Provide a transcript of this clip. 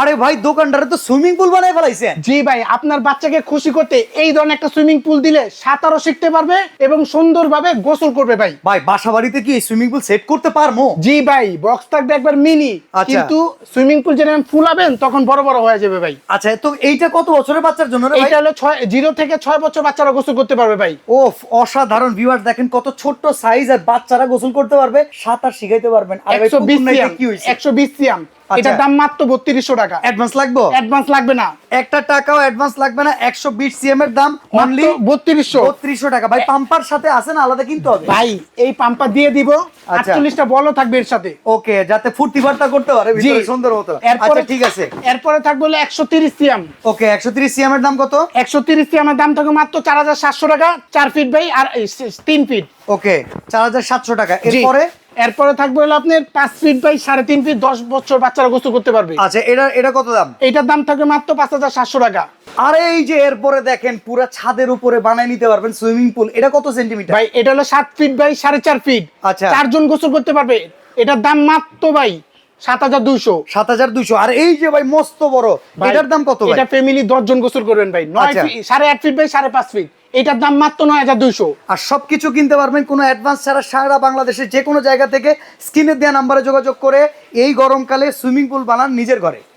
আরে ভাই দোকানদারে তো সুইমিং পুল বানায় ফেলাইছেন। জি ভাই, আপনার বাচ্চাকে খুশি করতে এই ধরনের একটা সুইমিং পুল দিলে সাঁতারও শিখতে পারবে এবং সুন্দরভাবে গোসল করবে ভাই। ভাই বাসা বাড়িতে কি সুইমিং পুল সেট করতে পারবো? জি ভাই, বক্স থাকবে একবার মিনি, আচ্ছা। কিন্তু সুইমিং পুল যখন ফুলাবেন তখন বড় বড় হয়ে যাবে ভাই। আচ্ছা, তো এইটা কত বছরের বাচ্চার জন্য রে ভাই? এটা হলো 0 থেকে 6 বছর বাচ্চারা গোসল করতে পারবে ভাই। ওফ, অসাধারণ। ভিউয়ার দেখেন কত ছোট্ট সাইজ, আর বাচ্চারা গোসল করতে পারবে, সাঁতার শিখাইতে পারবেন। আর ভাই 120 পুকুর নাইতে সিয়াম, কি হইছে? 120 সিয়াম। আচ্ছা। এটার দাম মাত্র 3200 টাকা। অ্যাডভান্স লাগবে? অ্যাডভান্স লাগবে না, একটা টাকাও অ্যাডভান্স লাগবে না। 120 সিএম এর দাম অনলি মাত্র 3200 টাকা। ভাই পাম্পার সাথে আছে না, আলাদা কিনতে হবে? ভাই এই পাম্পা দিয়ে দিব, আচ্ছা। 48টা বলও থাকবে এর সাথে। ওকে, যাতে ফুর্তি ফার্তা করতে পারে জি। ভিতরে সুন্দর মতো। এরপরে আচ্ছা ঠিক আছে। এরপরে থাকবে হলো 130 সিয়াম। ওকে, 130 সিএম এর দাম কত? 130 সিয়ামের দাম থাকবে মাত্র 4700 টাকা, 4 ফিট ভাই আর 3 ফিট। ওকে, 4700 টাকা। জি। এরপরে থাকবে হলো আপনার 5 ফিট বাই 3.5 ফিট, 10 বছর বাচ্চারা গোসল করতে পারবে। আচ্ছা, এটা কত দাম? এটার দাম থাকবে মাত্র 5700 টাকা। আরে এই যে এরপরে দেখেন পুরা ছাদের উপরে বানায় নিতে পারবেন সুইমিং পুল। এটা কত সেন্টিমিটার? ভাই এটা হলো 7 ফিট বাই 4.5 ফিট। আচ্ছা। 4 জন গোসল করতে পারবে। এটার দাম মাত্র ভাই 7200। 7200। আর এই যে ভাই মস্ত বড়, ভাই, এটার দাম কত ভাই? এটা ফ্যামিলি 10 জন গোসল করবেন ভাই। 9 আচ্ছা। Feet 8.5 feet by 5.5 feet. এটার দাম মাত্র 9200। আর সবকিছু কিনতে পারবেন কোনো অ্যাডভান্স ছাড়া সারা বাংলাদেশের যে কোনো জায়গা থেকে। স্ক্রিনে দেওয়া নাম্বারে যোগাযোগ করে এই গরমকালে সুইমিং পুল বানান নিজের ঘরে।